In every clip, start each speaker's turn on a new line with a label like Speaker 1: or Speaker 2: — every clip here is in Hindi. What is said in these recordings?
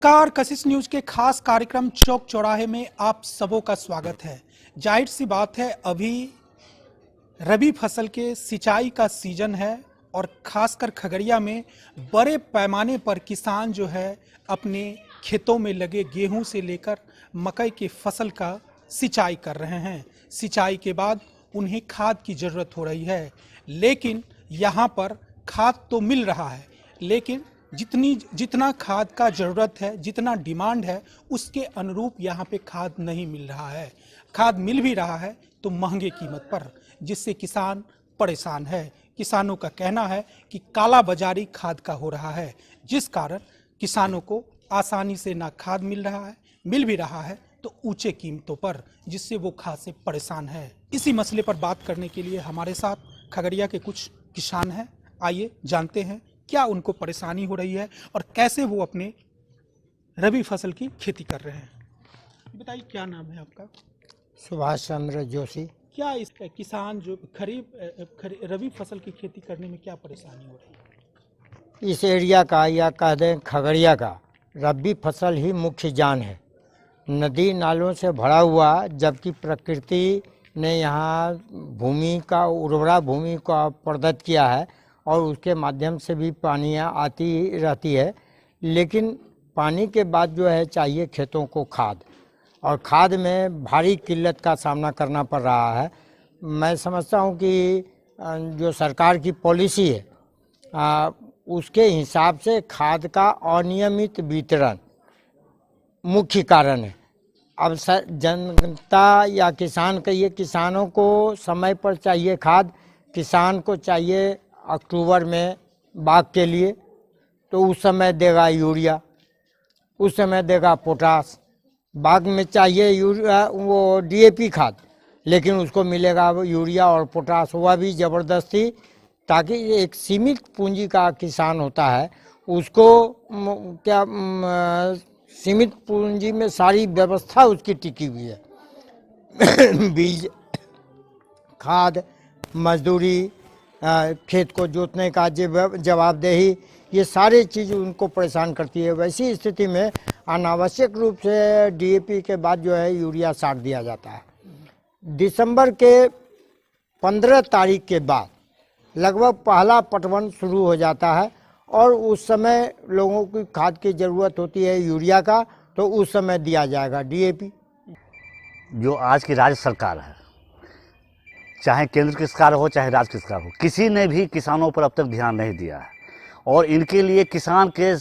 Speaker 1: नमस्कार, कशिश न्यूज के खास कार्यक्रम चौक चौराहे में आप सबों का स्वागत है। जाहिर सी बात है, अभी रबी फसल के सिंचाई का सीजन है और खासकर खगड़िया में बड़े पैमाने पर किसान जो है अपने खेतों में लगे गेहूं से लेकर मकई की फसल का सिंचाई कर रहे हैं। सिंचाई के बाद उन्हें खाद की ज़रूरत हो रही है, लेकिन यहाँ पर खाद तो मिल रहा है, लेकिन जितना खाद का ज़रूरत है, जितना डिमांड है, उसके अनुरूप यहाँ पे खाद नहीं मिल रहा है। खाद मिल भी रहा है तो महंगे कीमत पर, जिससे किसान परेशान है। किसानों का कहना है कि काला बाजारी खाद का हो रहा है, जिस कारण किसानों को आसानी से ना खाद मिल रहा है, मिल भी रहा है तो ऊंचे कीमतों पर, जिससे वो खाद से परेशान है। इसी मसले पर बात करने के लिए हमारे साथ खगड़िया के कुछ किसान हैं। आइए जानते हैं क्या उनको परेशानी हो रही है और कैसे वो अपने रबी फसल की खेती कर रहे हैं। बताइए, क्या नाम है आपका?
Speaker 2: सुभाष चंद्र जोशी।
Speaker 1: क्या इस किसान जो रबी फसल की खेती करने में क्या परेशानी हो रही है?
Speaker 2: इस एरिया का या कह दें खगड़िया का रबी फसल ही मुख्य जान है। नदी नालों से भरा हुआ, जबकि प्रकृति ने यहाँ भूमि का उर्वरा भूमि का प्रदत्त किया है और उसके माध्यम से भी पानियाँ आती रहती है, लेकिन पानी के बाद जो है चाहिए खेतों को खाद, और खाद में भारी किल्लत का सामना करना पड़ रहा है। मैं समझता हूँ कि जो सरकार की पॉलिसी है उसके हिसाब से खाद का अनियमित वितरण मुख्य कारण है। अब जनता या किसान कहिए, किसानों को समय पर चाहिए खाद। किसान को चाहिए अक्टूबर में बाग के लिए, तो उस समय देगा यूरिया, उस समय देगा पोटास। बाग में चाहिए यूरिया, वो डीएपी खाद, लेकिन उसको मिलेगा यूरिया और पोटास, वह भी ज़बरदस्ती, ताकि एक सीमित पूंजी का किसान होता है, उसको क्या सीमित पूंजी में सारी व्यवस्था उसकी टिकी हुई है। बीज, खाद, मजदूरी, खेत को जोतने का जवाबदेही, ये सारी चीज़ उनको परेशान करती है। वैसी स्थिति में अनावश्यक रूप से डीएपी के बाद जो है यूरिया छाट दिया जाता है। दिसंबर के 15 तारीख के बाद लगभग पहला पटवन शुरू हो जाता है और उस समय लोगों की खाद की ज़रूरत होती है यूरिया का, तो उस समय दिया जाएगा डीएपी।
Speaker 3: जो आज की राज्य सरकार है, चाहे केंद्र की सरकार हो चाहे राज्य की सरकार हो, किसी ने भी किसानों पर अब तक ध्यान नहीं दिया है और इनके लिए किसान के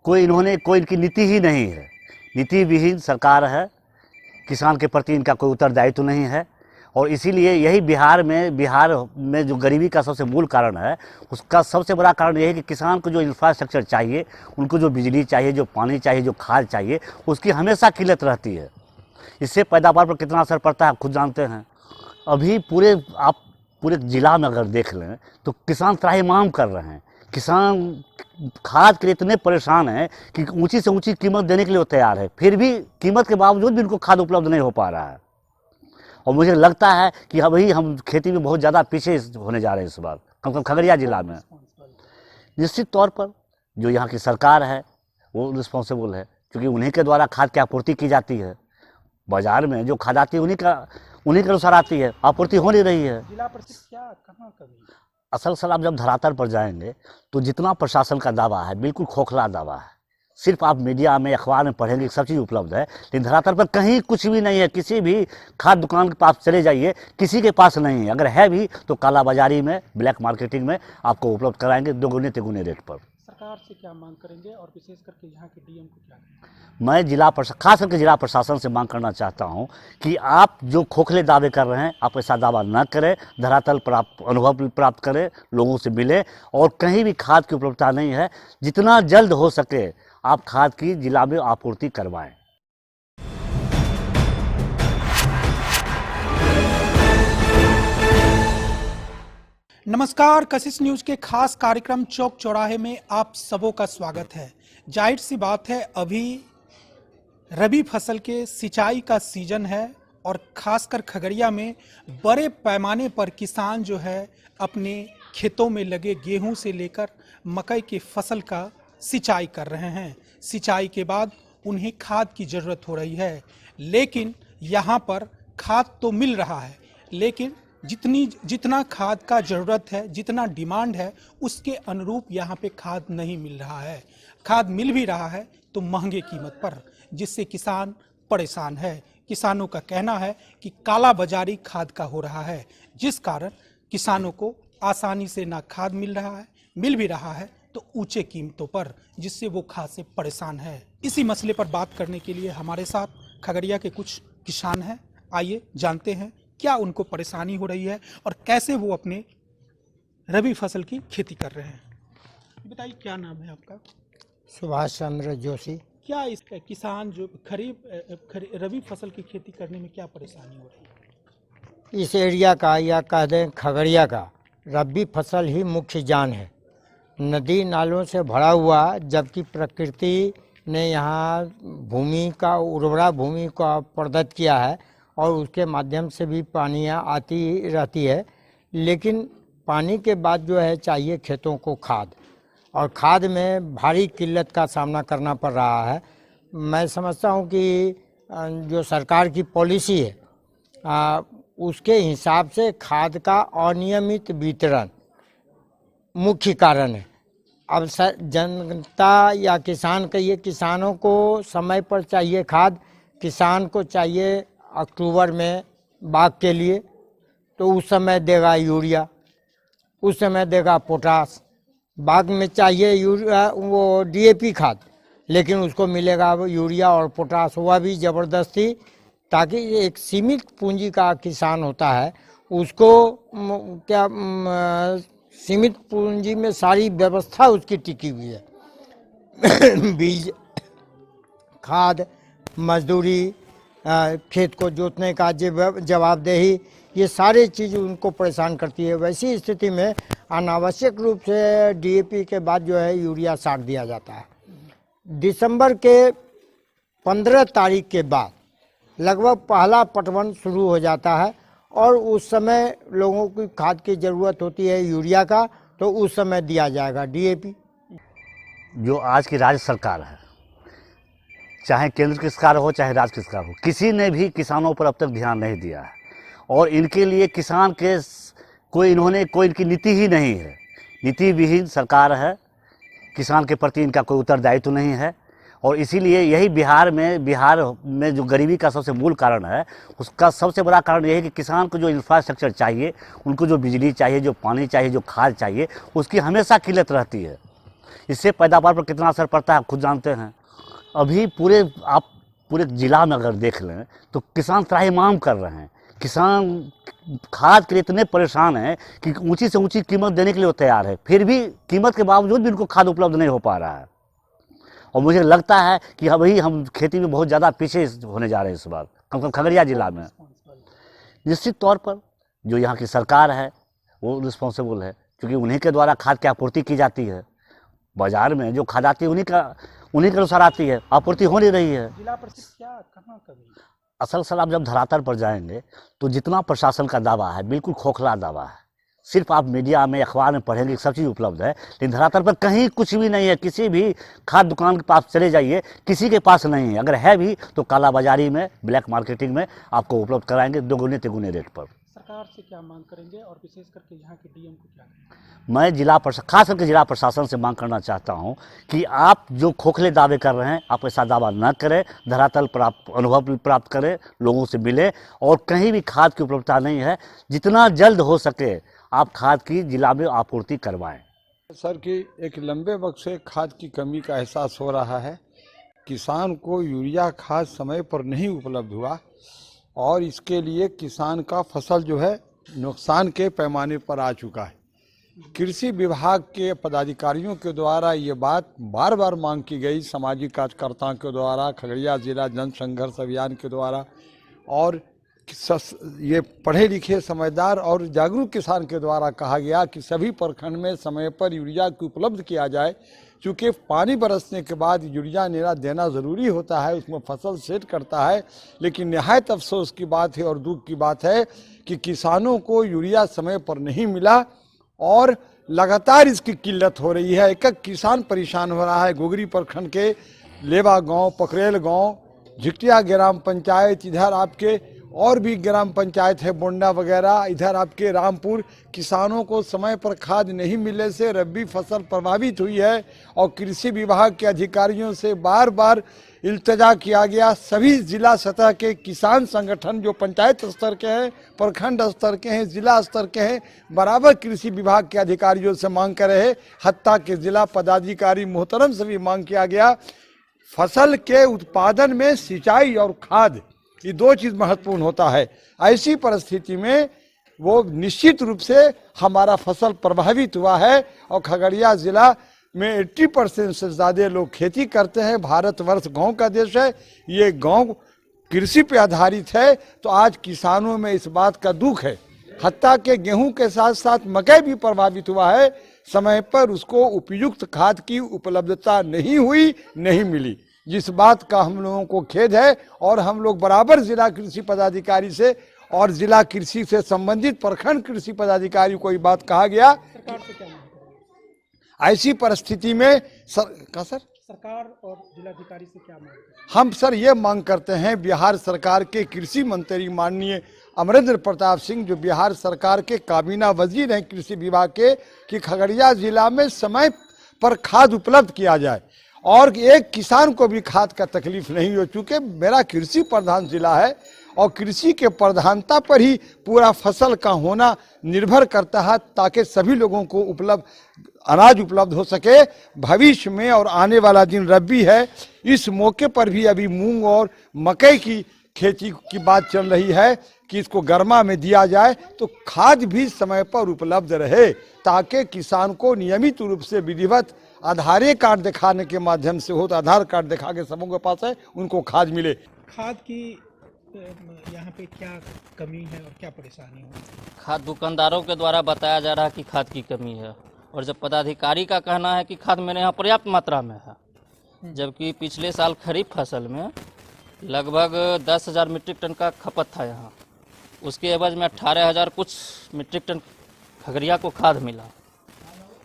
Speaker 3: कोई इनकी नीति ही नहीं है। नीति विहीन सरकार है, किसान के प्रति इनका कोई उत्तरदायित्व नहीं है और इसीलिए यही बिहार में जो गरीबी का सबसे मूल कारण है, उसका सबसे बड़ा कारण यही है कि किसान को जो इंफ्रास्ट्रक्चर चाहिए, उनको जो बिजली चाहिए, जो पानी चाहिए, जो खाद चाहिए, उसकी हमेशा किल्लत रहती है। इससे पैदावार पर कितना असर पड़ता है आप खुद जानते हैं। अभी पूरे ज़िला में अगर देख लें तो किसान त्राहिमाम कर रहे हैं। किसान खाद के लिए इतने परेशान हैं कि ऊंची से ऊंची कीमत देने के लिए वो तैयार है, फिर भी कीमत के बावजूद भी उनको खाद उपलब्ध नहीं हो पा रहा है। और मुझे लगता है कि अभी हम खेती में बहुत ज़्यादा पीछे होने जा रहे हैं इस बार, कम से कम खगड़िया ज़िला में। निश्चित तौर पर जो यहाँ की सरकार है वो रिस्पॉन्सिबल है, क्योंकि उन्हीं के द्वारा खाद की आपूर्ति की जाती है। बाजार में जो खाद आती है उन्हीं के अनुसार आती है, आपूर्ति हो नहीं रही है।
Speaker 1: जिला परिषद क्या कहाँ कमी?
Speaker 3: असल सर, आप जब धरातल पर जाएंगे तो जितना प्रशासन का दावा है बिल्कुल खोखला दावा है। सिर्फ आप मीडिया में, अखबार में पढ़ेंगे सब चीज़ उपलब्ध है, लेकिन धरातल पर कहीं कुछ भी नहीं है। किसी भी खाद दुकान के पास चले जाइए, किसी के पास नहीं है। अगर है भी तो काला बाजारी में, ब्लैक मार्केटिंग में आपको उपलब्ध कराएंगे दोगुने तिगुने रेट पर।
Speaker 1: सरकार से क्या मांग करेंगे और विशेष करके यहाँ के डीएम को क्या करेंगे?
Speaker 3: मैं खास करके जिला प्रशासन से मांग करना चाहता हूं कि आप जो खोखले दावे कर रहे हैं, आप ऐसा दावा न करें। धरातल पर आप अनुभव प्राप्त करें, लोगों से मिलें, और कहीं भी खाद की उपलब्धता नहीं है, जितना जल्द हो सके आप खाद की जिला में आपूर्ति करवाएं।
Speaker 1: नमस्कार, कशिश न्यूज के खास कार्यक्रम चौक चौराहे में आप सबों का स्वागत है। जाहिर सी बात है, अभी रबी फसल के सिंचाई का सीजन है और खासकर खगड़िया में बड़े पैमाने पर किसान जो है अपने खेतों में लगे गेहूं से लेकर मकई की फसल का सिंचाई कर रहे हैं। सिंचाई के बाद उन्हें खाद की ज़रूरत हो रही है। लेकिन यहाँ पर खाद तो मिल रहा है, लेकिन जितना खाद का ज़रूरत है, जितना डिमांड है, उसके अनुरूप यहाँ पे खाद नहीं मिल रहा है। खाद मिल भी रहा है तो महंगे कीमत पर, जिससे किसान परेशान है। किसानों का कहना है कि काला बाजारी खाद का हो रहा है, जिस कारण किसानों को आसानी से ना खाद मिल रहा है, मिल भी रहा है तो ऊंचे कीमतों पर, जिससे वो खाद से परेशान है। इसी मसले पर बात करने के लिए हमारे साथ खगड़िया के कुछ किसान हैं। आइए जानते हैं क्या उनको परेशानी हो रही है और कैसे वो अपने रबी फसल की खेती कर रहे हैं। बताइए, क्या नाम है आपका?
Speaker 2: सुभाष चंद्र जोशी।
Speaker 1: क्या इस किसान जो रबी फसल की खेती करने में क्या परेशानी हो रही है?
Speaker 2: इस एरिया का या कह दें खगड़िया का रबी फसल ही मुख्य जान है। नदी नालों से भरा हुआ, जबकि प्रकृति ने यहाँ भूमि का उर्वरा भूमि का प्रदत्त किया है और उसके माध्यम से भी पानियाँ आती रहती है। लेकिन पानी के बाद जो है चाहिए खेतों को खाद, और खाद में भारी किल्लत का सामना करना पड़ रहा है। मैं समझता हूँ कि जो सरकार की पॉलिसी है उसके हिसाब से खाद का अनियमित वितरण मुख्य कारण है। अब जनता या किसान कहिए, किसानों को समय पर चाहिए खाद। किसान को चाहिए अक्टूबर में बाग के लिए, तो उस समय देगा यूरिया, उस समय देगा पोटास। बाग में चाहिए यूरिया, वो डीएपी खाद, लेकिन उसको मिलेगा यूरिया और पोटास, वह भी ज़बरदस्ती, ताकि एक सीमित पूंजी का किसान होता है उसको सीमित पूंजी में सारी व्यवस्था उसकी टिकी हुई है। बीज, खाद, मजदूरी, खेत को जोतने का जवाबदेही, ये सारी चीज़ उनको परेशान करती है। वैसी स्थिति में अनावश्यक रूप से डीएपी के बाद जो है यूरिया छाट दिया जाता है। दिसंबर के 15 तारीख के बाद लगभग पहला पटवन शुरू हो जाता है और उस समय लोगों की खाद की ज़रूरत होती है यूरिया का, तो उस समय दिया जाएगा डीएपी।
Speaker 3: जो आज की राज्य सरकार है, चाहे केंद्र की सरकार हो चाहे राज्य की सरकार हो, किसी ने भी किसानों पर अब तक ध्यान नहीं दिया है। और इनके लिए किसान के कोई इनकी नीति ही नहीं है। नीति विहीन सरकार है, किसान के प्रति इनका कोई उत्तरदायित्व नहीं है। और इसीलिए यही बिहार में जो गरीबी का सबसे मूल कारण है, उसका सबसे बड़ा कारण यही है कि किसान को जो इंफ्रास्ट्रक्चर चाहिए, उनको जो बिजली चाहिए, जो पानी चाहिए, जो खाद चाहिए, उसकी हमेशा किल्लत रहती है। इससे पैदावार पर कितना असर पड़ता है आप खुद जानते हैं। अभी पूरे ज़िला में अगर देख लें तो किसान त्राहिमाम कर रहे हैं। किसान खाद के लिए इतने परेशान हैं कि ऊंची से ऊंची कीमत देने के लिए वो तैयार है, फिर भी कीमत के बावजूद भी उनको खाद उपलब्ध नहीं हो पा रहा है। और मुझे लगता है कि अभी हम खेती में बहुत ज़्यादा पीछे होने जा रहे हैं इस बार, कम से कम खगड़िया जिला में। निश्चित तौर पर जो यहाँ की सरकार है वो रिस्पॉन्सिबल है, क्योंकि उन्हीं के द्वारा खाद की आपूर्ति की जाती है। बाजार में जो खाद आती है उन्हीं के अनुसार आती है, आपूर्ति हो नहीं रही है।
Speaker 1: जिला परिषद क्या करना कभी?
Speaker 3: असल सर, आप जब धरातल पर जाएंगे तो जितना प्रशासन का दावा है बिल्कुल खोखला दावा है। सिर्फ आप मीडिया में, अखबार में पढ़ेंगे सब चीज़ उपलब्ध है, लेकिन धरातल पर कहीं कुछ भी नहीं है। किसी भी खाद दुकान के पास चले जाइए, किसी के पास नहीं है। अगर है भी तो काला बाजारी में, ब्लैक मार्केटिंग में आपको उपलब्ध कराएंगे दोगुने तिगुने रेट पर।
Speaker 1: सरकार से क्या मांग करेंगे और विशेष करके यहाँ के डीएम को क्या करेंगे?
Speaker 3: मैं खास करके जिला प्रशासन से मांग करना चाहता हूँ कि आप जो खोखले दावे कर रहे हैं, आप ऐसा दावा न करें। धरातल पर आप अनुभव प्राप्त करें, लोगों से मिलें, और कहीं भी खाद की उपलब्धता नहीं है, जितना जल्द हो सके आप खाद की जिला में आपूर्ति करवाएं।
Speaker 4: सर कि एक लंबे वक्त से खाद की कमी का एहसास हो रहा है। किसान को यूरिया खाद समय पर नहीं उपलब्ध हुआ और इसके लिए किसान का फसल जो है नुकसान के पैमाने पर आ चुका है। कृषि विभाग के पदाधिकारियों के द्वारा ये बात बार बार मांग की गई, सामाजिक कार्यकर्ताओं के द्वारा, खगड़िया जिला जन संघर्ष अभियान के द्वारा, और ये पढ़े लिखे समझदार और जागरूक किसान के द्वारा कहा गया कि सभी प्रखंड में समय पर यूरिया को उपलब्ध किया जाए। क्योंकि पानी बरसने के बाद यूरिया देना ज़रूरी होता है, उसमें फसल सेट करता है। लेकिन निहायत अफसोस की बात है और दुख की बात है कि किसानों को यूरिया समय पर नहीं मिला और लगातार इसकी किल्लत हो रही है। एक एक किसान परेशान हो रहा है। गोगरी प्रखंड के लेवा गांव, पकरेल गांव, झिकटिया ग्राम पंचायत, इधर आपके और भी ग्राम पंचायत है बोंडा वगैरह, इधर आपके रामपुर, किसानों को समय पर खाद नहीं मिलने से रबी फसल प्रभावित हुई है। और कृषि विभाग के अधिकारियों से बार बार इल्तजा किया गया। सभी जिला सतह के किसान संगठन जो पंचायत स्तर के हैं, प्रखंड स्तर के हैं, जिला स्तर के हैं, बराबर कृषि विभाग के अधिकारियों से मांग कर रहे। हत्ता के जिला पदाधिकारी मोहतरम से भी मांग किया गया। फसल के उत्पादन में सिंचाई और खाद, ये दो चीज़ महत्वपूर्ण होता है। ऐसी परिस्थिति में वो निश्चित रूप से हमारा फसल प्रभावित हुआ है। और खगड़िया ज़िला में 80% से ज़्यादा लोग खेती करते हैं। भारतवर्ष गांव का देश है, ये गांव कृषि पे आधारित है। तो आज किसानों में इस बात का दुख है। हत्ता के गेहूं के साथ साथ मकई भी प्रभावित हुआ है। समय पर उसको उपयुक्त खाद की उपलब्धता नहीं हुई, नहीं मिली, जिस बात का हम लोगों को खेद है। और हम लोग बराबर जिला कृषि पदाधिकारी से और जिला कृषि से संबंधित प्रखंड कृषि पदाधिकारी को ये बात कहा गया। ऐसी परिस्थिति में
Speaker 1: सरकार और जिलाधिकारी से क्या मांग है?
Speaker 4: हम सर ये मांग करते हैं बिहार सरकार के कृषि मंत्री माननीय अमरेंद्र प्रताप सिंह, जो बिहार सरकार के काबीना वजीर हैं कृषि विभाग के, कि खगड़िया जिला में समय पर खाद उपलब्ध किया जाए और एक किसान को भी खाद का तकलीफ नहीं हो। चूँकि मेरा कृषि प्रधान जिला है और कृषि के प्रधानता पर ही पूरा फसल का होना निर्भर करता है, ताकि सभी लोगों को अनाज उपलब्ध हो सके भविष्य में। और आने वाला दिन रबी है, इस मौके पर भी अभी मूंग और मकई की खेती की बात चल रही है कि इसको गर्मा में दिया जाए तो खाद भी समय पर उपलब्ध रहे, ताकि किसान को नियमित रूप से विधिवत आधार कार्ड दिखाने के माध्यम से हो, तो आधार कार्ड दिखा के सबों के पास है, उनको खाद मिले।
Speaker 1: खाद की यहाँ पे क्या कमी है और क्या परेशानी है?
Speaker 5: खाद दुकानदारों के द्वारा बताया जा रहा है कि खाद की कमी है, और जब पदाधिकारी का कहना है कि खाद मेरे यहाँ पर्याप्त मात्रा में है, जबकि पिछले साल खरीफ फसल में लगभग 10,000 मीट्रिक टन का खपत था यहाँ। उसके एवज में 18,000 कुछ मीट्रिक टन खगड़िया को खाद मिला।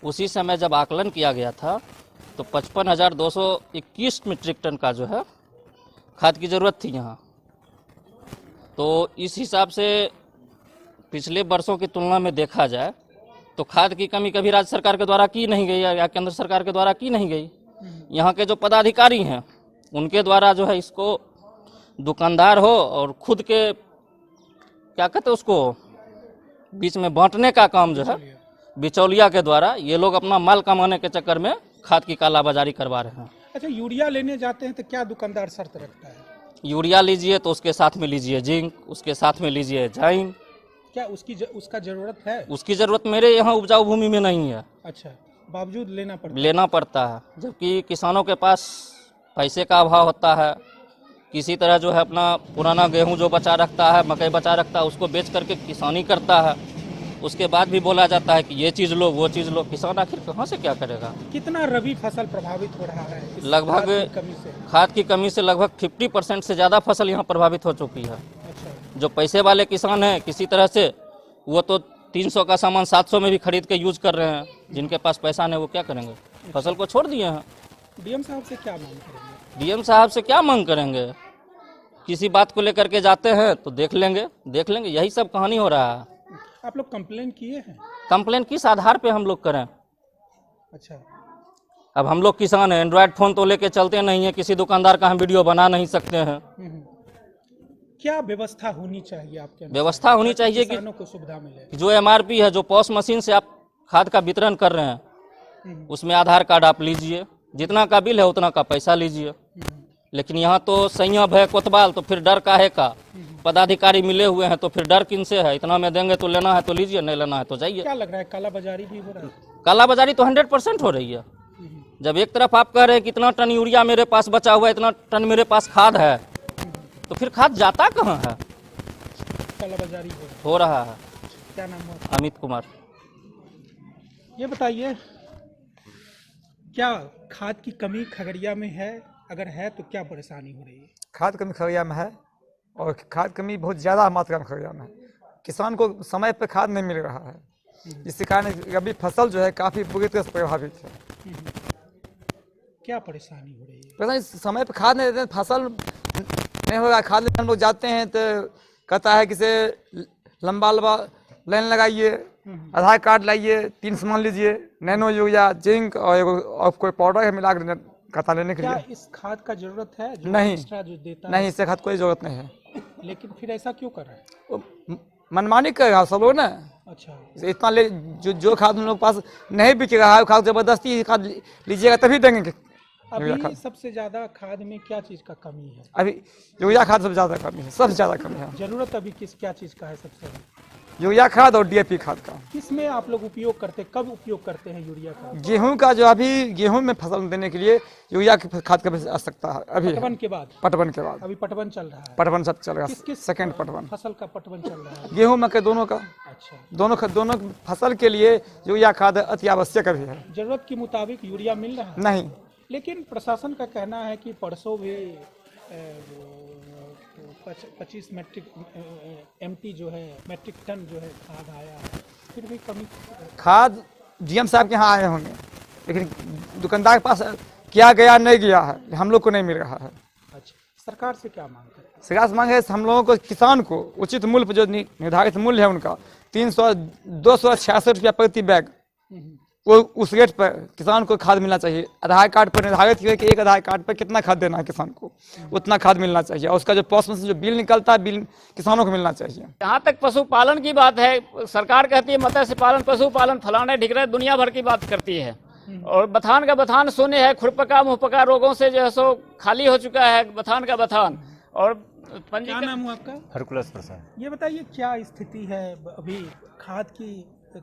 Speaker 5: उसी समय जब आकलन किया गया था तो 55,221 मीट्रिक टन का जो है खाद की ज़रूरत थी यहाँ। तो इस हिसाब से पिछले वर्षों की तुलना में देखा जाए तो खाद की कमी कभी राज्य सरकार के द्वारा की नहीं गई या केंद्र सरकार के द्वारा की नहीं गई। यहाँ के जो पदाधिकारी हैं उनके द्वारा जो है इसको दुकानदार हो और खुद के क्या कहते हैं उसको बीच में बांटने का काम जो है बिचौलिया के द्वारा ये लोग अपना माल कमाने के चक्कर में खाद की कालाबाजारी करवा रहे हैं।
Speaker 1: अच्छा, यूरिया लेने जाते हैं तो क्या दुकानदार शर्त रखता है?
Speaker 5: यूरिया लीजिए तो उसके साथ में लीजिए जिंक, उसके साथ में लीजिए जाइम।
Speaker 1: क्या उसका जरूरत है?
Speaker 5: उसकी ज़रूरत मेरे यहाँ उपजाऊ भूमि में नहीं है।
Speaker 1: अच्छा, बावजूद
Speaker 5: लेना पड़ता है, जबकि किसानों के पास पैसे का अभाव होता है। किसी तरह जो है अपना पुराना गेहूं जो बचा रखता है, मकई बचा रखता है, उसको बेच करके किसानी करता है। उसके बाद भी बोला जाता है कि ये चीज़ लो, वो चीज़ लो। किसान आखिर कहाँ से क्या करेगा?
Speaker 1: कितना रबी फसल प्रभावित हो रहा है
Speaker 5: लगभग खाद की कमी से लगभग 50% से ज़्यादा फसल यहाँ प्रभावित हो चुकी है।
Speaker 1: अच्छा।
Speaker 5: जो पैसे वाले किसान हैं किसी तरह से वो तो 300 का सामान 700 में भी खरीद के यूज कर रहे हैं। जिनके पास पैसा नहीं वो क्या करेंगे? फसल को छोड़ दिए हैं।
Speaker 1: डीएम साहब से क्या मांग करेंगे?
Speaker 5: डीएम साहब से क्या मांग करेंगे? किसी बात को लेकर के जाते हैं तो देख लेंगे, यही सब कहानी हो रहा है।
Speaker 1: आप लोग कंप्लेन किए हैं?
Speaker 5: कंप्लेन किस आधार पे हम लोग करें?
Speaker 1: अच्छा,
Speaker 5: अब हम लोग किसान हैं, एंड्रॉयड फोन तो लेके चलते नहीं है, किसी दुकानदार का हम वीडियो बना नहीं सकते हैं।
Speaker 1: क्या व्यवस्था होनी चाहिए आपके?
Speaker 5: व्यवस्था होनी चाहिए कि
Speaker 1: किसानों को सुविधा मिले।
Speaker 5: जो एमआरपी है, जो पॉस मशीन से आप खाद का वितरण कर रहे हैं उसमें आधार कार्ड आप लीजिए, जितना का बिल है उतना का पैसा लीजिए। लेकिन यहाँ तो संयम है कोतवाल, तो फिर डर काहे का? पदाधिकारी मिले हुए हैं तो फिर डर किन से है? इतना में देंगे तो लेना है तो लीजिए, नहीं लेना है तो जाइए।
Speaker 1: क्या लग रहा है कालाबाजारी भी हो रहा है?
Speaker 5: कालाबाजारी तो 100% हो रही है। जब एक तरफ आप कह रहे हैं कि इतना टन यूरिया मेरे पास बचा हुआ है, इतना टन मेरे पास खाद है, तो फिर खाद जाता कहाँ है?
Speaker 1: कालाबाजारी
Speaker 5: हो रहा है।
Speaker 1: क्या नाम है?
Speaker 5: अमित कुमार।
Speaker 1: ये बताइए, क्या खाद की कमी खगड़िया में है? अगर है तो क्या परेशानी हो रही है?
Speaker 6: खाद कमी खगड़िया में है और खाद कमी बहुत ज़्यादा मात्रा में खगड़िया में है। किसान को समय पर खाद नहीं मिल रहा है, जिसके कारण रबी फसल जो है काफ़ी बुरी तरह से प्रभावित है।
Speaker 1: क्या परेशानी हो रही है?
Speaker 6: पता नहीं समय पे खाद नहीं देते, फसल नहीं होगा। खाद लेने हम लोग जाते हैं तो कहता है कि से लंबा लंबा लाइन लगाइए, आधार कार्ड लाइए, 3 सामान लीजिए, नैनो यूरिया, जिंक और कोई पाउडर है मिला कर कहता लेने के
Speaker 1: क्या
Speaker 6: लिए।
Speaker 1: इस खाद का जरूरत है जो
Speaker 6: नहीं।
Speaker 1: एक्स्ट्रा जो देता
Speaker 6: नहीं, इससे खाद कोई जरूरत नहीं है।
Speaker 1: है, लेकिन फिर ऐसा क्यों कर रहा है?
Speaker 6: वो मनमानी करेगा सब लोग ना।
Speaker 1: अच्छा,
Speaker 6: इतना ले जो खाद हम लोग के पास नहीं बिकेगा, खाद जबरदस्ती खाद लीजिएगा तभी देंगे।
Speaker 1: अभी सबसे ज्यादा खाद में क्या चीज का कमी है?
Speaker 6: अभी यूरिया खाद सबसे ज्यादा कमी है, सबसे ज्यादा कमी है।
Speaker 1: जरूरत अभी क्या चीज का है सबसे ज्यादा?
Speaker 6: यूरिया खाद और डीएपी खाद का।
Speaker 1: किसमें आप लोग उपयोग करते, कब उपयोग करते हैं यूरिया का?
Speaker 6: गेहूं का जो अभी गेहूं में फसल देने के लिए यूरिया की खाद की आवश्यकता है। अभी
Speaker 1: पटवन के बाद?
Speaker 6: पटवन के बाद
Speaker 1: अभी पटवन चल रहा है।
Speaker 6: पटवन सब चल रहा है।
Speaker 1: किस
Speaker 6: सेकंड पटवन
Speaker 1: फसल का पटवन चल रहा है?
Speaker 6: गेहूं मक्के दोनों का।
Speaker 1: अच्छा,
Speaker 6: दोनों फसल के लिए यूरिया खाद अति आवश्यक अभी है।
Speaker 1: जरूरत के मुताबिक यूरिया मिल रहा है?
Speaker 6: नहीं,
Speaker 1: लेकिन प्रशासन का कहना है कि परसों भी 25 मैट्रिक एमटी जो है मैट्रिक टन जो है खाद आया है, फिर भी कमी।
Speaker 6: खाद डीएम साहब के यहाँ आए होंगे, लेकिन दुकानदार के पास क्या गया नहीं गया है, हम लोग को नहीं मिल रहा है।
Speaker 1: अच्छा, सरकार से क्या मांग करते हैं?
Speaker 6: सरकार से मांग है हम लोगों को किसान को उचित मूल्य पर जो निर्धारित मूल्य है उनका 266 रुपया प्रति बैग, वो उस रेट पर किसान को खाद मिलना चाहिए। आधार कार्ड पर निर्धारित है कि एक आधार कार्ड पर कितना खाद देना है किसान को, उतना खाद मिलना चाहिए। और उसका जो पोस्ट में से जो बिल निकलता है, बिल किसानों को मिलना चाहिए।
Speaker 7: जहाँ तक पशुपालन की बात है, सरकार कहती है मत्स्य पालन, पशुपालन, फलाने ढिकरे दुनिया भर की बात करती है। और बथान का बथान शून्य है, खुरपका मुहपका रोगों से जो है सो खाली हो चुका है बथान का बथान। और
Speaker 1: क्या नाम हुआ आपका?
Speaker 3: हरकुलस प्रसाद।
Speaker 1: ये बताइए क्या स्थिति है अभी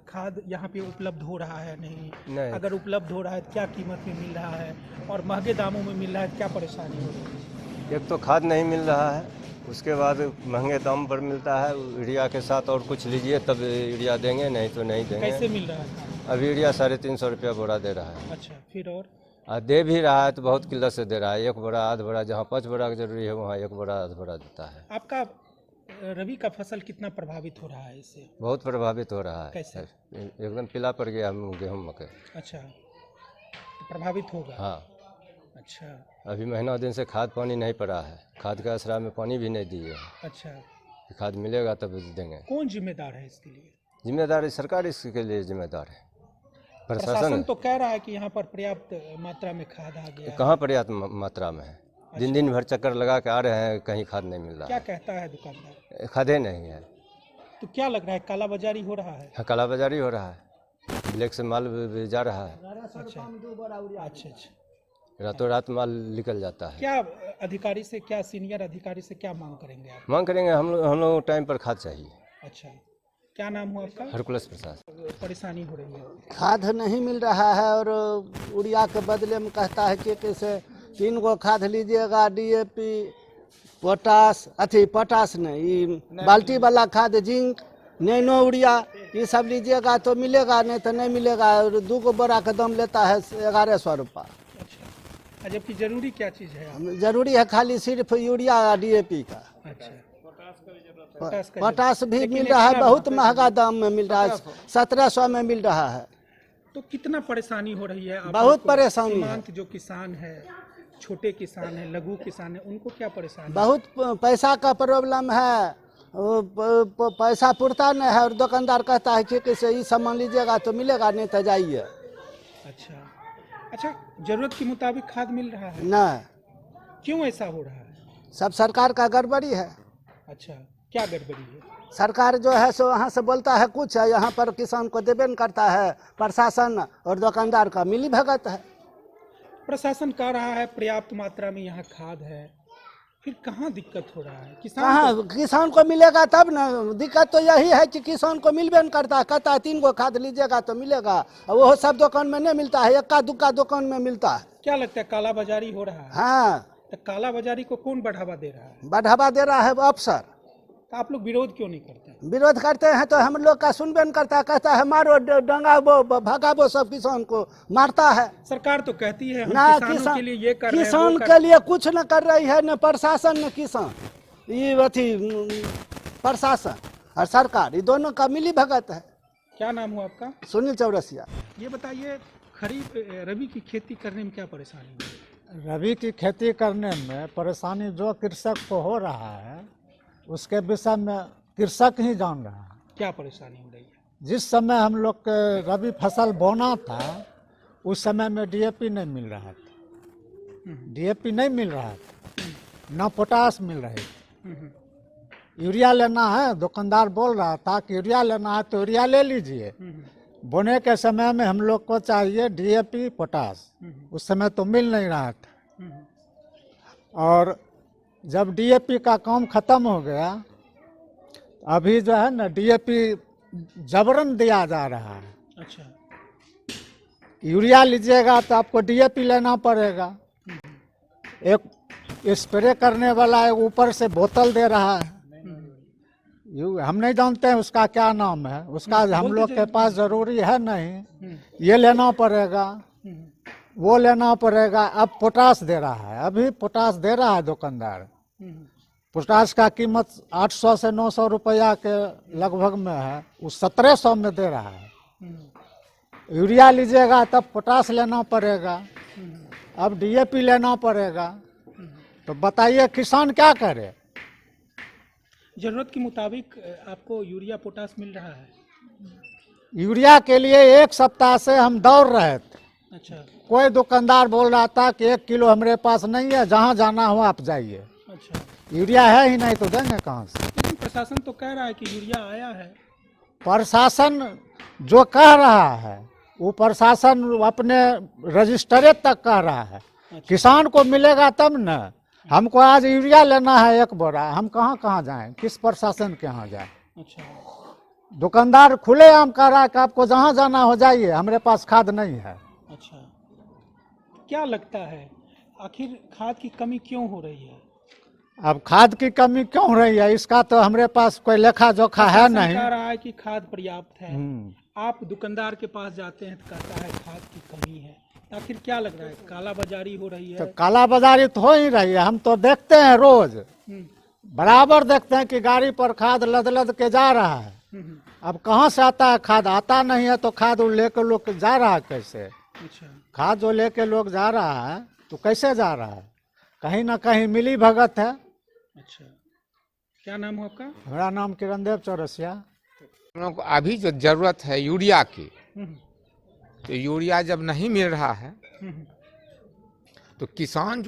Speaker 1: खाद यहाँ पे उपलब्ध हो रहा है नहीं? अगर उपलब्ध हो रहा है तो क्या कीमत में मिल रहा है, और महंगे दामों में मिल रहा है, क्या परेशानी हो रही है?
Speaker 8: एक तो खाद नहीं मिल रहा है, उसके बाद महंगे दाम पर मिलता है। यूरिया के साथ और कुछ लीजिए तब यूरिया देंगे, नहीं तो नहीं देंगे।
Speaker 1: कैसे मिल रहा है?
Speaker 8: अभी यूरिया 350 रुपया बोरा दे रहा है।
Speaker 1: अच्छा, फिर और
Speaker 8: दे भी रहा है तो बहुत किल्लत से दे रहा है। 1 बोरा, आध बोरा, जहाँ 5 बोरा की जरूरी है वहाँ 1 बोरा, आध बोरा देता है।
Speaker 1: आपका रबी का फसल कितना प्रभावित हो रहा है इससे?
Speaker 8: बहुत प्रभावित हो रहा है।
Speaker 1: कैसे?
Speaker 8: एकदम पीला पड़ गया गेहूँ मकई।
Speaker 1: अच्छा, प्रभावित होगा।
Speaker 8: हाँ,
Speaker 1: अच्छा
Speaker 8: अभी महीना दिन से खाद पानी नहीं पड़ा है, खाद का असरा में पानी भी नहीं दिए है।
Speaker 1: अच्छा,
Speaker 8: खाद मिलेगा तब देंगे।
Speaker 1: कौन जिम्मेदार है इसके लिए?
Speaker 8: जिम्मेदार सरकार इसके लिए जिम्मेदार है।
Speaker 1: प्रशासन तो कह रहा है कि यहाँ पर पर्याप्त मात्रा में खाद आ गया है।
Speaker 8: कहाँ पर्याप्त मात्रा में है? दिन भर चक्कर लगा के आ रहे हैं, कहीं खाद नहीं मिल रहा
Speaker 1: क्या
Speaker 8: है।
Speaker 1: कहता है दुकानदार?
Speaker 8: खादे नहीं है।
Speaker 1: तो क्या लग रहा है, काला बाजारी हो रहा है?
Speaker 8: हाँ, काला बाजारी हो रहा है, ब्लैक से माल भी जा रहा है।
Speaker 1: अच्छा अच्छा,
Speaker 8: रातों रात माल निकल जाता है।
Speaker 1: क्या अधिकारी से, क्या सीनियर अधिकारी से क्या मांग करेंगे आप?
Speaker 8: मांग करेंगे हम लोग टाइम पर खाद चाहिए।
Speaker 1: अच्छा, क्या नाम हुआ आपका?
Speaker 8: हरकुलस प्रसाद।
Speaker 1: परेशानी हो रही है?
Speaker 9: खाद नहीं मिल रहा है, और यूरिया के बदले में कहता है कि कैसे 3 गो खाद लीजिएगा, डीएपी, पोटास नहीं, बाल्टी वाला खाद, जिंक, नैनो यूरिया, ये सब लीजिएगा तो मिलेगा, नहीं तो नहीं मिलेगा। और 2 गो बोरा का दाम लेता है 1100 रुपया।
Speaker 1: अच्छा, जबकि जरूरी क्या चीज़ है?
Speaker 9: जरूरी है खाली सिर्फ यूरिया और डीएपी का।
Speaker 1: अच्छा,
Speaker 9: पोटास भी मिल रहा है, बहुत महंगा दाम में मिल रहा है, 1700 में मिल रहा है।
Speaker 1: तो कितना परेशानी हो रही है?
Speaker 9: बहुत परेशानी है।
Speaker 1: सीमांत जो किसान है, छोटे किसान है, लघु किसान है, उनको क्या परेशानी?
Speaker 9: बहुत पैसा का प्रॉब्लम है, पैसा पुरता नहीं है, और दुकानदार कहता है कि कैसे ये सामान लीजिएगा तो मिलेगा, नहीं तो जाइए।
Speaker 1: अच्छा अच्छा, जरूरत के मुताबिक खाद मिल रहा है?
Speaker 9: नहीं,
Speaker 1: क्यों ऐसा हो रहा है?
Speaker 9: सब सरकार का गड़बड़ी है।
Speaker 1: अच्छा, क्या गड़बड़ी है?
Speaker 9: सरकार जो है सो वहाँ से बोलता है कुछ है, यहाँ पर किसान को देबे नहीं करता है। प्रशासन और दुकानदार का मिली भगत है।
Speaker 1: प्रशासन कह रहा है पर्याप्त मात्रा में यहाँ खाद है, फिर कहाँ दिक्कत हो रहा है?
Speaker 9: किसान को मिलेगा तब ना। दिक्कत तो यही है कि किसान को मिलबे नहीं करता, कहता है 3 गो खाद लीजिएगा तो मिलेगा, और वो सब दुकान में नहीं मिलता है, 1 दुकान में मिलता है।
Speaker 1: क्या लगता है काला बाजारी हो रहा है?
Speaker 9: हाँ,
Speaker 1: तो काला बाजारी को कौन बढ़ावा दे रहा है?
Speaker 9: बढ़ावा दे रहा है अफसर।
Speaker 1: तो आप लोग विरोध क्यों नहीं करते?
Speaker 9: विरोध करते हैं तो हम लोग का सुनबे नहीं करता, कहता है मारो, डंगाबो, भगाबो, सब किसान को मारता है।
Speaker 1: सरकार तो कहती है हम
Speaker 9: ना
Speaker 1: किसानों के लिए ये कर रहे हैं,
Speaker 9: किसान
Speaker 1: वो
Speaker 9: के लिए कुछ न कर रही है, न प्रशासन न किसान। ये अथी प्रशासन और सरकार, ये दोनों का मिली भगत है।
Speaker 1: क्या नाम हुआ आपका?
Speaker 9: सुनील चौरसिया।
Speaker 1: ये बताइए, खरीफ रबी की खेती करने में क्या परेशानी है?
Speaker 10: रबी की खेती करने में परेशानी जो कृषक को हो रहा है उसके विषय में कृषक ही जान रहा है।
Speaker 1: क्या परेशानी हो रही है?
Speaker 10: जिस समय हम लोग के रबी फसल बोना था उस समय में डीएपी नहीं मिल रहा था, डीएपी नहीं मिल रहा था, ना पोटास मिल रही थी। यूरिया लेना है, दुकानदार बोल रहा था कि यूरिया लेना है तो यूरिया ले लीजिए। बोने के समय में हम लोग को चाहिए डीएपी पोटास, उस समय तो मिल नहीं रहा था। और जब डीएपी का काम खत्म हो गया, अभी जो है ना डीएपी जबरन दिया जा रहा है।
Speaker 1: अच्छा,
Speaker 10: यूरिया लीजिएगा तो आपको डीएपी लेना पड़ेगा। एक स्प्रे करने वाला एक ऊपर से बोतल दे रहा है, हम नहीं जानते हैं उसका क्या नाम है, उसका हम लोग के पास जरूरी है नहीं। ये लेना पड़ेगा, वो लेना पड़ेगा। अब पोटास दे रहा है, अभी पोटास दे रहा है दुकानदार। पोटास का कीमत 800 से 900 रुपया के लगभग में है, वो 1700 में दे रहा है। यूरिया लीजिएगा तब पोटास लेना पड़ेगा, अब डीएपी लेना पड़ेगा। तो बताइए किसान क्या करे?
Speaker 1: जरूरत के मुताबिक आपको यूरिया पोटास मिल रहा है?
Speaker 10: यूरिया के लिए एक सप्ताह से हम दौड़ रहे थे।
Speaker 1: अच्छा,
Speaker 10: कोई दुकानदार बोल रहा था कि 1 किलो हमारे पास नहीं है, जहाँ जाना हो आप जाइए।
Speaker 1: अच्छा,
Speaker 10: यूरिया है ही नहीं तो देंगे कहाँ से?
Speaker 1: लेकिन प्रशासन तो कह रहा है कि यूरिया आया है।
Speaker 10: प्रशासन जो कह रहा है वो प्रशासन अपने रजिस्टरे तक कह रहा है। किसान को मिलेगा तब न। हमको आज यूरिया लेना है 1 बोरा, हम कहाँ कहाँ जाएं, किस प्रशासन के यहाँ जाएं?
Speaker 1: अच्छा,
Speaker 10: दुकानदार खुलेआम कह रहा है कि आपको जहाँ जाना हो जाइए, हमारे पास खाद नहीं है।
Speaker 1: अच्छा, क्या लगता है आखिर खाद की कमी क्यों हो रही है?
Speaker 10: अब खाद की कमी क्यों हो रही है इसका तो हमारे पास कोई लेखा जोखा है नहीं।
Speaker 1: कह रहा है कि खाद पर्याप्त है, आप दुकानदार के पास जाते हैं तो कहता है खाद की कमी है। आखिर क्या लग रहा है, काला बाजारी हो रही है?
Speaker 10: तो काला बाजारी तो हो ही रही है, हम तो देखते हैं रोज, बराबर देखते हैं कि गाड़ी पर खाद लद लद के जा रहा है। अब कहाँ से आता है खाद? आता नहीं है तो खाद लेकर लोग जा रहा है कैसे?
Speaker 1: अच्छा,
Speaker 10: खाद जो लेके लोग जा रहा है तो कैसे जा रहा है? कहीं ना कहीं मिली भगत है।
Speaker 1: अच्छा, क्या नाम है आपका?
Speaker 10: मेरा नाम किरणदेव चौरसिया।
Speaker 11: हम लोग को अभी जो जरूरत है यूरिया की, तो यूरिया जब नहीं मिल रहा है तो किसान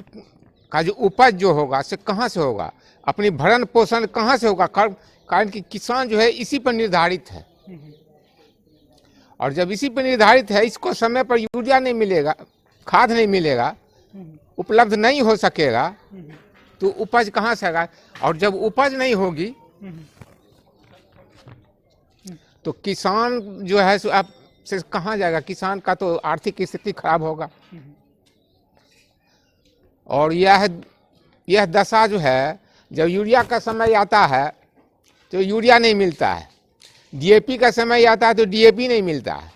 Speaker 11: का जो उपज जो होगा से कहाँ से होगा, अपनी भरण पोषण कहाँ से होगा? कारण कि किसान जो है इसी पर निर्धारित है, और जब इसी पर निर्धारित है, इसको समय पर यूरिया नहीं मिलेगा, खाद नहीं मिलेगा, उपलब्ध नहीं हो सकेगा, तो उपज कहाँ से आएगा? और जब उपज नहीं होगी तो किसान जो है सो अब से कहाँ जाएगा? किसान का तो आर्थिक स्थिति खराब होगा। और यह दशा जो है, जब यूरिया का समय आता है तो यूरिया नहीं मिलता है, डीएपी का समय आता है तो डीएपी नहीं मिलता है।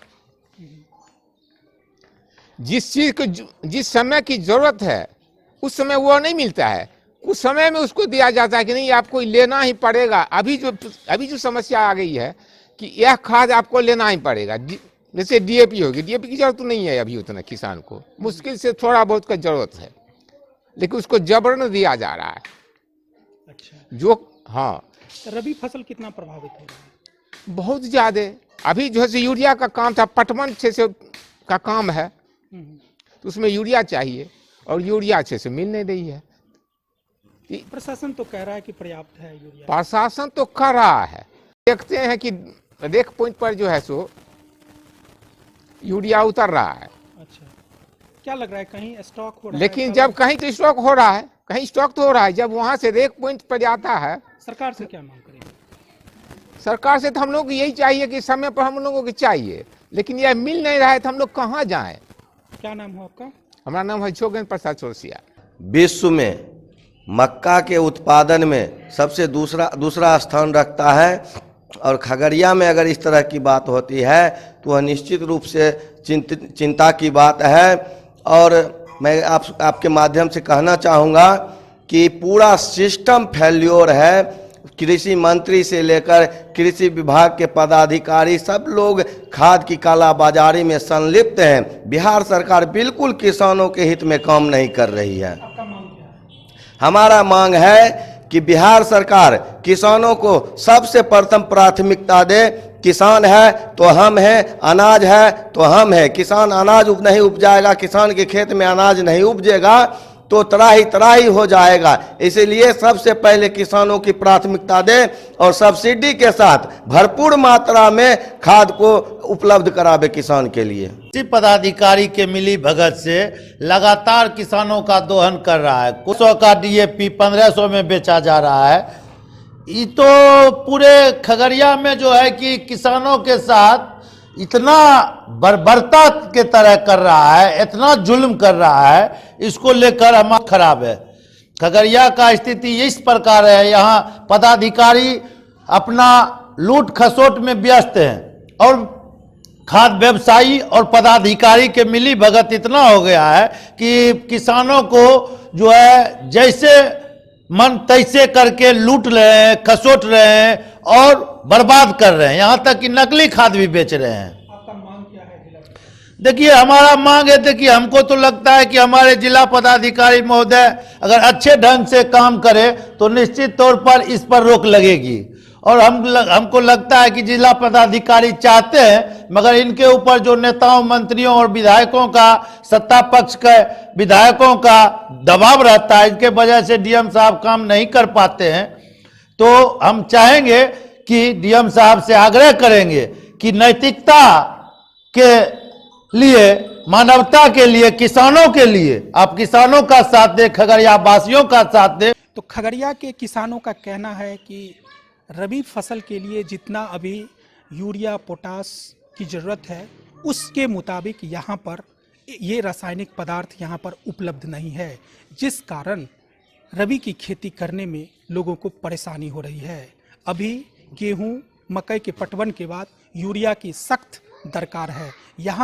Speaker 11: जिस चीज को जिस समय की जरूरत है उस समय वो नहीं मिलता है, उस समय में उसको दिया जाता है कि नहीं आपको लेना ही पड़ेगा। अभी जो समस्या आ गई है कि यह खाद आपको लेना ही पड़ेगा। जैसे डीएपी होगी, डीएपी की जरूरत नहीं है अभी उतना, किसान को मुश्किल से थोड़ा बहुत का जरूरत है, लेकिन उसको जबरन दिया जा रहा है।
Speaker 1: अच्छा,
Speaker 11: जो हाँ,
Speaker 1: रबी फसल कितना प्रभावित हो रहा है?
Speaker 11: बहुत ज्यादा। अभी जो है यूरिया का काम था, पटवन अच्छे से का काम है, तो उसमें यूरिया चाहिए और यूरिया अच्छे से मिल नहीं रही है।
Speaker 1: प्रशासन तो कह रहा है कि पर्याप्त है यूरिया।
Speaker 11: प्रशासन तो कह रहा है, देखते हैं कि रेक पॉइंट पर जो है सो यूरिया उतर रहा है।
Speaker 1: अच्छा, क्या लग रहा है कहीं स्टॉक हो रहा है?
Speaker 11: लेकिन जब कहीं तो स्टॉक हो रहा है, कहीं स्टॉक तो हो रहा है, जब वहां से रेक पॉइंट पर जाता है।
Speaker 1: सरकार से क्या मांग करेंगे?
Speaker 11: सरकार से तो हम लोग यही चाहिए कि समय पर हम लोगों को चाहिए, लेकिन यह मिल नहीं रहा है तो हम लोग कहाँ जाएं?
Speaker 1: क्या नाम है आपका?
Speaker 11: हमारा नाम है जोगेंद्र प्रसाद चौरसिया।
Speaker 12: विश्व में मक्का के उत्पादन में सबसे दूसरा स्थान रखता है, और खगड़िया में अगर इस तरह की बात होती है तो वह निश्चित रूप से चिंता की बात है। और मैं आपके माध्यम से कहना चाहूँगा कि पूरा सिस्टम फेल्योर है। कृषि मंत्री से लेकर कृषि विभाग के पदाधिकारी सब लोग खाद की कालाबाजारी में संलिप्त हैं। बिहार सरकार बिल्कुल किसानों के हित में काम नहीं कर रही है। हमारा मांग है कि बिहार सरकार किसानों को सबसे प्रथम प्राथमिकता दे। किसान है तो हम हैं, अनाज है तो हम हैं। किसान अनाज नहीं उपजाएगा, किसान के खेत में अनाज नहीं उपजेगा तो तराही हो जाएगा। इसीलिए सबसे पहले किसानों की प्राथमिकता दे और सब्सिडी के साथ भरपूर मात्रा में खाद को उपलब्ध करावे किसान के लिए।
Speaker 13: कृषि पदाधिकारी के मिली भगत से लगातार किसानों का दोहन कर रहा है। कुछ 100 का DAP 1500 में बेचा जा रहा है। ये तो पूरे खगड़िया में जो है कि किसानों के साथ इतना बर्बरता के तरह कर रहा है, इतना जुल्म कर रहा है, इसको लेकर हमारा खराब है। खगड़िया का स्थिति इस प्रकार है, यहाँ पदाधिकारी अपना लूट खसोट में व्यस्त हैं और खाद व्यवसायी और पदाधिकारी के मिली भगत इतना हो गया है कि किसानों को जो है जैसे मन तैसे करके लूट रहे हैं, खसोट रहे हैं और बर्बाद कर रहे हैं। यहाँ तक कि नकली खाद भी बेच रहे हैं।
Speaker 1: आपका मांग क्या है जिला?
Speaker 13: देखिए हमारा मांग है, देखिए हमको तो लगता है कि हमारे जिला पदाधिकारी महोदय अगर अच्छे ढंग से काम करे तो निश्चित तौर पर इस पर रोक लगेगी। और हमको लगता है कि जिला पदाधिकारी चाहते हैं, मगर इनके ऊपर जो नेताओं, मंत्रियों और विधायकों का, सत्ता पक्ष के विधायकों का दबाव रहता है, इसके वजह से DM साहब काम नहीं कर पाते हैं। तो हम चाहेंगे कि DM साहब से आग्रह करेंगे कि नैतिकता के लिए, मानवता के लिए, किसानों के लिए आप किसानों का साथ दें, खगड़िया वासियों का साथ दें।
Speaker 1: तो खगड़िया के किसानों का कहना है कि रबी फसल के लिए जितना अभी यूरिया, पोटास की ज़रूरत है, उसके मुताबिक यहाँ पर ये रासायनिक पदार्थ यहाँ पर उपलब्ध नहीं है, जिस कारण रबी की खेती करने में लोगों को परेशानी हो रही है। अभी गेहूँ, मकई के पटवन के बाद यूरिया की सख्त दरकार है। यहाँ